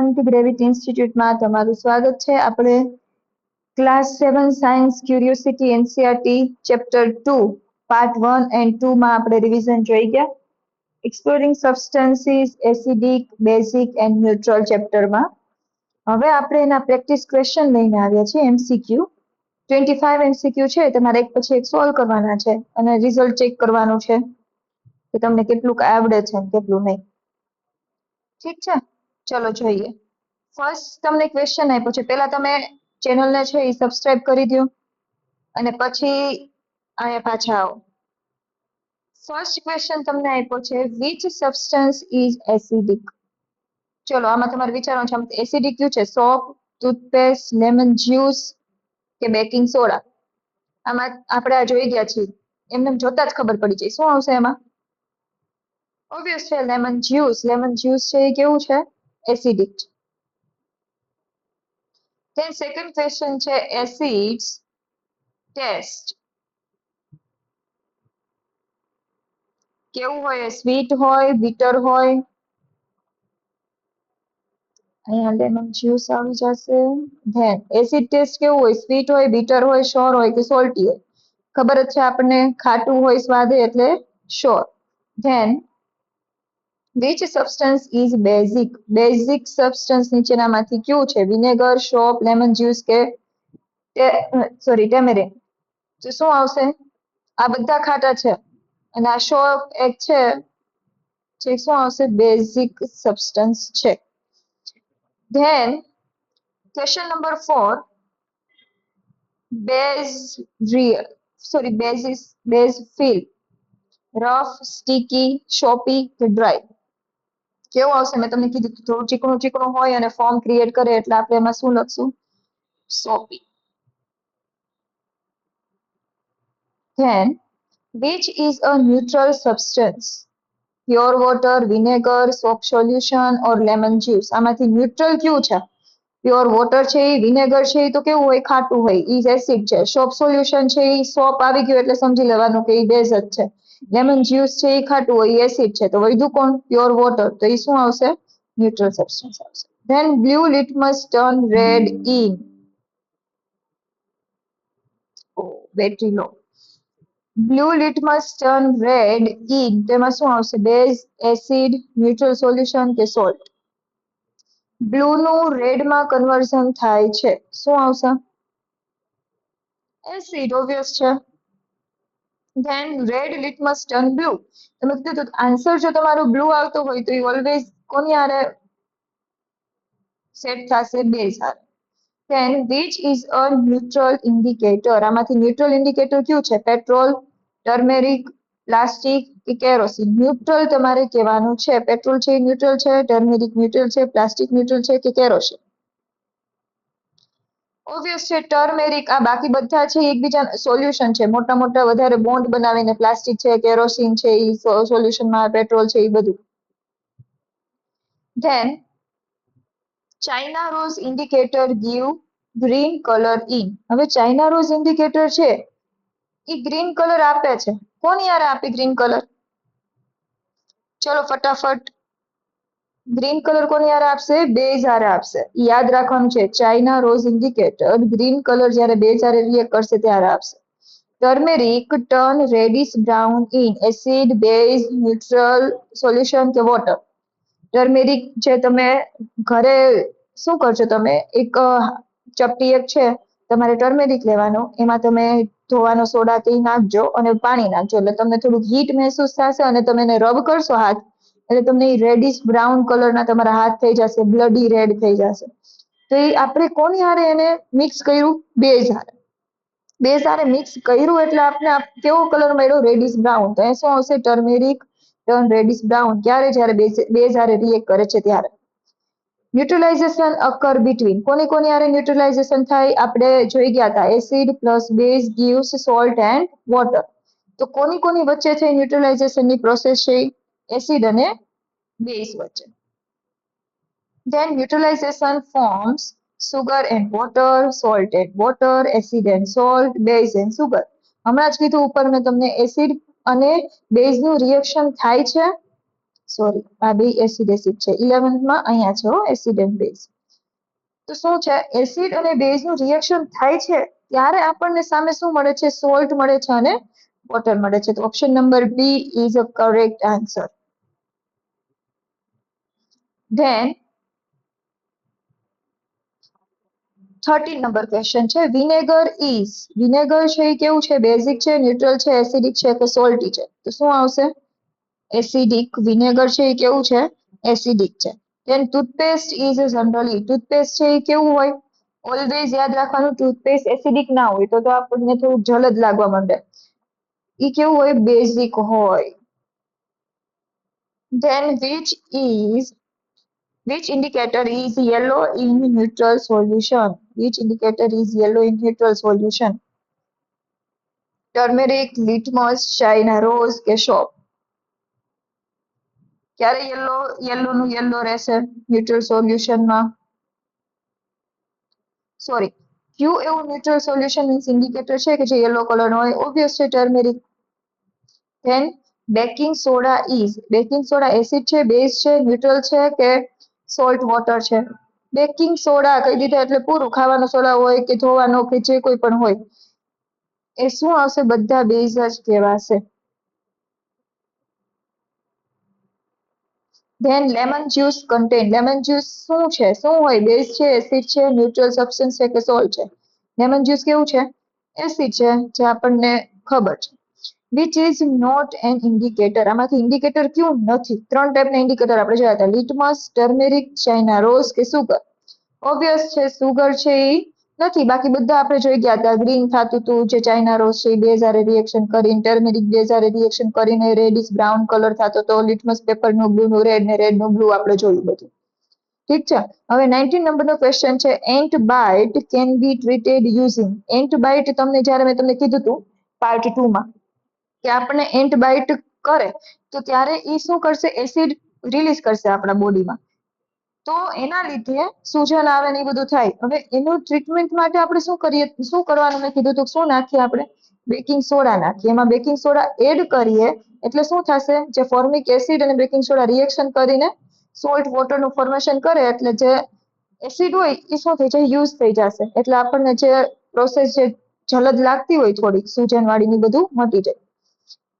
શાંતિ gravity ઇન્સ્ટિટ્યૂટમાં તમારું સ્વાગત છે. આપણે class 7 science curiosity NCERT chapter 2 part 1 and 2 માં આપણે રિવિઝન જોઈ ગયા. Exploring substances, acidic, basic and neutral ચેપ્ટરમાં. હવે આપણે એના પ્રેક્ટિસ ક્વેશ્ચન લઈને આવ્યા છીએ એમસીક્યુ. 25 એમસીક્યુ છે, તમારે એક પછી એક સોલ્વ કરવાના છે અને રિઝલ્ટ ચેક કરવાનું છે કે તમને કેટલું આવડે છે કેટલું નહીં. ઠીક છે, ચલો જોઈએ. ફર્સ્ટ તમને ક્વેશ્ચન આપ્યો છે, પહેલા તમે ચેનલને છે એ સબસ્ક્રાઇબ કરી દો અને પછી અહીંયા પાછા આવો. ફર્સ્ટ ક્વેશ્ચન તમને આપ્યો છે, વિચ સબસ્ટન્સ ઇઝ એસિડિક. ચલો આમાં તમારે વિચારવાનું છે, આમ એસિડિક કયું છે? સોપ, ટૂથપેસ્ટ, લેમન જ્યુસ કે બેકિંગ સોડા? આમાં આપણે આ જોઈ ગયા છીએ, એમને જોતા જ ખબર પડી જાય શું આવશે એમાં. ઓબ્વિયસ છે લેમન જ્યુસ. લેમન જ્યુસ છે એ કેવું છે? એસિડિક. ધેન સેકન્ડ ક્વેશ્ચન છે, એસિડ્સ ટેસ્ટ કેવું હોય? સ્વીટ હોય, બીટર હોય? અહીંયા લેમન જ્યુસ આવી જશે. ધેન એસિડ ટેસ્ટ કેવું હોય? સ્વીટ હોય, બીટર હોય, શોર હોય કે સોલ્ટી હોય? ખબર જ છે આપણને, ખાટું હોય સ્વાદે એટલે sour. Then which substance is basic? Basic substance નીચેનામાંથી કયું છે? વિનેગર, સોપ, લેમન જ્યુસ કે ટેમેરિન? તો શું આવશે? આ બધા ખાટા છે અને આ સોપ એક છે જે શું આવશે? બેઝિક સબસ્ટન્સ છે. Then question number 4, base feel rough, sticky, soapy કે ડ્રાય? કેવું આવશે? મેં તમને કીધું થોડું ચીકણું ચીકણું હોય અને ફોર્મ ક્રિએટ કરે એટલે આપણે એમાં શું લખશું? Soapy. Then which is a neutral substance? Pure water, vinegar, soap solution or lemon juice? આમાંથી ન્યુટ્રલ કયું છે? પ્યોર વોટર છે એ, વિનેગર છે એ તો કેવું હોય? ખાટું હોય, ઈ એસિડ છે. સોપ સોલ્યુશન છે એ સોપ આવી ગયું એટલે સમજી લેવાનું કે એ બેઝ જ છે. લેમન જ્યુસ છે એ ખાટું હોય, એસિડ છે. તો વધ્યું કોણ? Pure water. તો એ શું આવશે? ન્યુટ્રલ સબસ્ટન્સ આવશે. Then blue litmus turn red in. Battery લો. Blue litmus turn red in, તેમાં શું આવશે? બેઝ, એસિડ, ન્યુટ્રલ સોલ્યુશન કે સોલ્ટ? બ્લુ નું રેડ માં કન્વર્ઝન થાય છે, શું આવશે? એસિડ, ઓબ્વિયસ છે. Then red litmus turn blue. તમે કીધું આન્સર જો તમારું બ્લુ આવતો હોય તો એ ઓલવેઝ કોની હારે સેટ થશે? બેઝ હારે. Then which is a neutral indicator? આમાંથી ન્યુટ્રલ ઇન્ડિકેટર કયું છે? પેટ્રોલ, ટર્મેરિક, પ્લાસ્ટિક કે કેરોસીન? ન્યુટ્રલ તમારે કહેવાનું છે. પેટ્રોલ છે એ ન્યુટ્રલ છે, ટર્મેરિક ન્યુટ્રલ છે, પ્લાસ્ટિક ન્યુટ્રલ છે કે કેરોસીન? ઓબ્વિયસ છે ટર્મેરિક. આ બાકી બધા છે એકબીજા સોલ્યુશન છે, મોટા મોટા વધારે બોન્ડ બનાવીને પ્લાસ્ટિક છે, કેરોસીન છે એ સોલ્યુશનમાં, પેટ્રોલ છે એ બધું. Then China rose indicator give green colour in. હવે ચાઇના રોઝ ઇન્ડિકેટર છે એ ગ્રીન કલર આપે છે, કોની યારે આપે ગ્રીન કલર? ચલો ફટાફટ, ગ્રીન કલર કોની યારે આપશે? બેઝ હારે આપશે. યાદ રાખવાનું છે, China rose indicator green colour જ્યારે બેઝ હારે રિએક્ટ કરશે ત્યારે આપશે. Turmeric turn reddish brown in acid, base, neutral solution કે વોટર? ટર્મેરિક જે તમે ઘરે શું કરશો? તમે એક ચપટી એક છે, તમારે ટર્મેરિક લેવાનો, એમાં તમે ધોવાનો સોડા તે નાખજો અને પાણી નાખજો એટલે તમને થોડુંક હીટ મહેસૂસ થશે અને તમે એને રબ કરશો હાથ એટલે તમને રેડિશ બ્રાઉન કલરના તમારા હાથ થઈ જશે, બ્લડી રેડ થઈ જશે. તો એ આપણે કોની હારે એને મિક્સ કર્યું? બેઝ હારે. બેઝ હારે મિક્સ કર્યું એટલે આપણે કેવો કલર મળ્યો? Reddish brown. તો એ શું આવશે? Turmeric turn reddish brown. ક્યારે? જ્યારે બેઝ હારે રિએક્ટ કરે છે ત્યારે. Neutralisation occur between. કોની કોની હારે ન્યુટ્રલાઇઝેશન થાય? આપણે જોઈ ગયા હતા, acid plus base gives salt and water. તો કોની કોની વચ્ચે છે ન્યુટ્રલાઇઝેશનની પ્રોસેસ છે? એસિડ અને બેઝ વચ્ચે. Then neutralisation forms sugar and water, salt and water, acid and salt, base and sugar. હમણાં જ કીધું ઉપર મેં તમને, એસિડ અને બેઝનું રિએક્શન થાય છે સોરી, આ બે એસિડ એસિડ છે. 11th માં અહીંયા છે એસિડ એન્ડ બેઝ. તો શું છે, એસિડ અને બેઝ નું રિએક્શન થાય છે ત્યારે આપણને સામે શું મળે છે, સોલ્ટ મળે છે અને વોટર મળે છે. તો option number B is a correct answer. Then 13 number question છે, વિનેગર છે એ કેવું છે, બેઝિક છે, ન્યુટ્રલ છે, એસિડિક છે કે સોલ્ટી છે? તો શું આવશે, એસિડિક. વિનેગર છે એ કેવું છે, એસિડિક છે. Then toothpaste is generally, toothpaste છે એ કેવું હોય, ઓલવેઝ યાદ રાખવાનું, ટૂથપેસ્ટ એસિડિક ના હોય તો આપણને થોડું જલદ લાગવા માંડે. એ કેવું હોય, બેઝિક હોય. Then which indicator is yellow in neutral solution? Which indicator is yellow in neutral solution? Turmeric, litmus, China rose કે શોપ? ક્યારે યલો નું યલો રહેશે ન્યુટ્રલ સોલ્યુશનમાં? સોરી, ક્યુ એવું ન્યુટ્રલ સોલ્યુશન મીન્સ ઇન્ડિકેટર છે કે જે યલો કલર હોય? ઓબ્વિયસ છે, turmeric. Then baking soda acid છે, બેઝ છે, ન્યુટ્રલ છે કે સોલ્ટ વોટર છે? બેકિંગ સોડા કહી દીધા એટલે પૂરું. ખાવાનો સોડા હોય કે ધોવાનો કે જે કોઈ પણ હોય એ શું આવશે, બધા બેઝ જ કહેવાશે. ધેન લેમન જ્યુસ શું છે, શું હોય, બેઝ છે, એસિડ છે, ન્યુટ્રલ સબસ્ટન્સ છે કે સોલ્ટ છે? લેમન જ્યુસ કેવું છે, એસિડ છે, જે આપણને ખબર છે. Which is not an indicator, આમાંથી ઇન્ડિકેટર કયું નથી? 3 ટાઈપના ઇન્ડિકેટર આપણે જોયા હતા, લિટમસ, ટર્મેરિક, ચાઇના રોઝ કે સુગર? ઓબ્વિયસ છે, સુગર છે એ નથી, બાકી બધા આપણે જોઈ ગયા હતા. ગ્રીન થતું હતું જે ચાઇના રોઝ છે એ બેઝ હારે રિએક્શન કરીને, ટર્મેરિક બેઝ હારે રિએક્શન કરીને રેડિશ બ્રાઉન કલર થતો હતો, લિટમસ પેપર નું બ્લુ નું રેડ ને રેડ નું બ્લુ આપણે જોયું બધું. ઠીક છે. હવે 19 નંબરનો ક્વેશ્ચન છે, ant bite can be treated using. Ant bite તમને જ્યારે મેં તમને કીધું હતું પાર્ટ 2 માં કે આપણને એન્ટ બાઇટ કરે તો ત્યારે એ શું કરશે, એસિડ રિલીઝ કરશે આપણા બોડીમાં. તો એના લીધે સૂજન આવે ને એ બધું થાય. હવે એનું ટ્રીટમેન્ટ માટે આપણે શું કરીએ, શું કરવાનું મેં કીધું તો શું નાખીએ આપણે, બેકિંગ સોડા નાખીએ. એમાં બેકિંગ સોડા એડ કરીએ એટલે શું થશે, જે ફોર્મિક એસિડ અને બેકિંગ સોડા રિએક્શન કરીને સોલ્ટ વોટરનું ફોર્મેશન કરે એટલે જે એસિડ હોય એ શું થઈ જાય, યુઝ થઈ જશે. એટલે આપણને જે પ્રોસેસ જે જલદ લાગતી હોય થોડીક સૂજન વાળી ની બધું મટી જાય.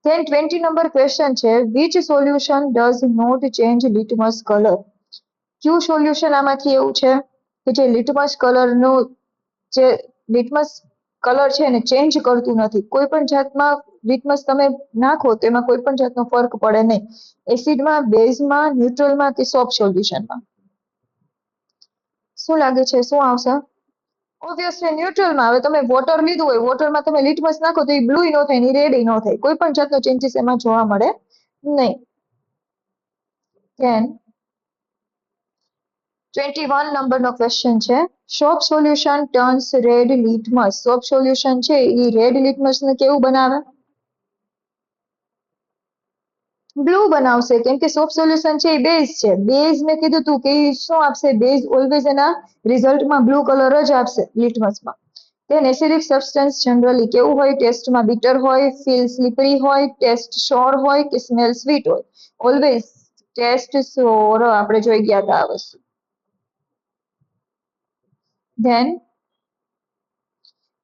ધેન 20 નંબર ક્વેશ્ચન છે, which solution does not change litmus colour? કયું સોલ્યુશન આમાંથી એવું છે કે જે લિટમસ કલરનું જે લિટમસ કલર છે એને ચેન્જ કરતું નથી? કોઈ પણ જાતમાં લિટમસ તમે નાખો તો એમાં કોઈ પણ જાતનો ફરક પડે નહીં. એસિડમાં, બેઝમાં, ન્યુટ્રલમાં કે સોપ સોલ્યુશનમાં? શું લાગે છે, શું આવશે? ઓબ્વિયસલી ન્યુટ્રલમાં. હવે તમે વોટર લીધું હોય, વોટરમાં તમે લિટમસ નાખો તો એ બ્લુ ન થાય ને રેડ ન થાય, કોઈ પણ જાતનો ચેન્જીસ એમાં જોવા મળે નહીં. ધેન 21 નંબરનો ક્વેશ્ચન છે, soap solution turns red litmus. Soap solution છે એ રેડ લિટમસને કેવું બનાવે, બ્લુ બનાવશે. કેમ કે સોપ સોલ્યુશન છે એ બેઝ છે. બેઝ મેં કીધું તું કે શું આપશે, બેઝ ઓલવેઝ એના રિઝલ્ટમાં બ્લુ કલર જ આપશે લિટમસમાં. ધેન એસિડિક સબસ્ટન્સ જનરલી કેવું હોય, ટેસ્ટમાં બીટર હોય, ફીલ સ્લીપરી હોય, ટેસ્ટ શોર હોય કે સ્મેલ સ્વીટ હોય? ઓલવેઝ ટેસ્ટ શોર આપણે જોઈ ગયા હતા આ વસ્તુ. Then,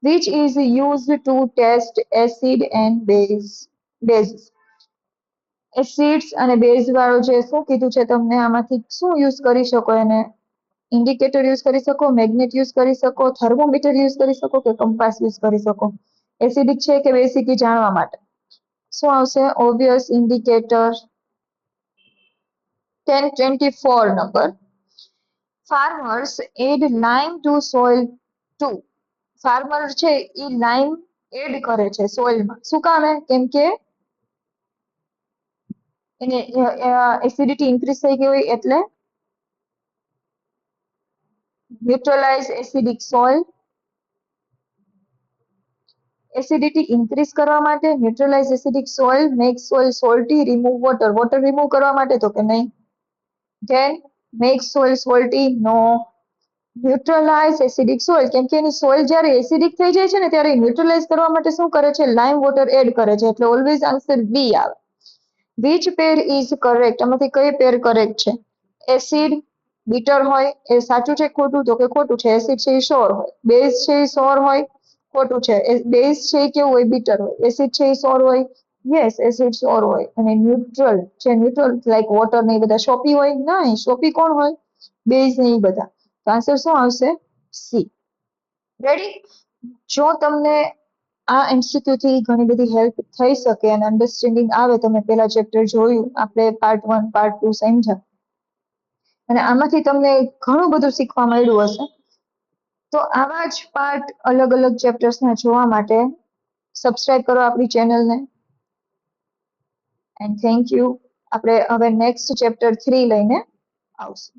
which is used to test acid and bases? Acids અને બેઝ વાળો જે શું કીધું છે તમને, આમાંથી શું યુઝ કરી શકો? એને ઇન્ડિકેટર યુઝ કરી શકો, મેગ્નેટ યુઝ કરી શકો, થર્મોમીટર યુઝ કરી શકો કે કંપાસ યુઝ કરી શકો? એસિડિક છે કે બેઝિક એ જાણવા માટે શું આવશે, obvious indicator. 1024 number, farmers add lime to soil to. Farmer છે એ લાઇમ એડ કરે છે સોઇલમાં, શું કામે? કેમ કે એને એસિડિટી ઇન્ક્રીઝ થઈ ગઈ હોય એટલે. Neutralise acidic soil, acidity increase કરવા માટે, neutralise acidic soil, make soil salty, remove water, water remove કરવા માટે તો કે નહીં. ધેન મેક સોઇલ સોલ્ટી, નો. ન્યુટ્રલાઇઝ એસિડિક સોઇલ, કેમ કે એની સોઇલ જ્યારે એસિડિક થઈ જાય છે ને ત્યારે ન્યુટ્રલાઇઝ કરવા માટે શું કરે છે, લાઇમ વોટર એડ કરે છે. એટલે ઓલવેઝ આન્સર બી આવે. Which pair is correct? આમાંથી કઈ પેર કરેક્ટ છે? એસિડ બીટર હોય એ સાચું છે ખોટું? તો કે ખોટું છે. એસિડ છે એ સોર હોય. બેઝ છે એ સોર હોય, ખોટું છે. બેઝ છે એ કેવું હોય? બીટર હોય. એસિડ છે એ સોર હોય, યસ એસિડ સોર હોય. અને ન્યુટ્રલ છે, ન્યુટ્રલ લાઈક વોટર ને એ બધા શોપી હોય? નહીં, શોપી કોણ હોય? બેઝ ને એ બધા. તો આન્સર શું આવશે? સી. રેડી? જો તમને આ એમસીક્યુ થી ઘણી બધી હેલ્પ થઈ શકે અને અન્ડરસ્ટેન્ડિંગ આવે, તમે પેલા ચેપ્ટર જોયું, આપણે પાર્ટ 1 પાર્ટ 2 સમજ્યા, અને આમાંથી તમને ઘણું બધું શીખવા મળ્યું હશે, તો આવા જ પાર્ટ અલગ અલગ ચેપ્ટર્સના જોવા માટે સબસ્ક્રાઇબ કરો આપણી ચેનલને. And thank you. આપણે હવે નેક્સ્ટ ચેપ્ટર 3 લઈને આવશું.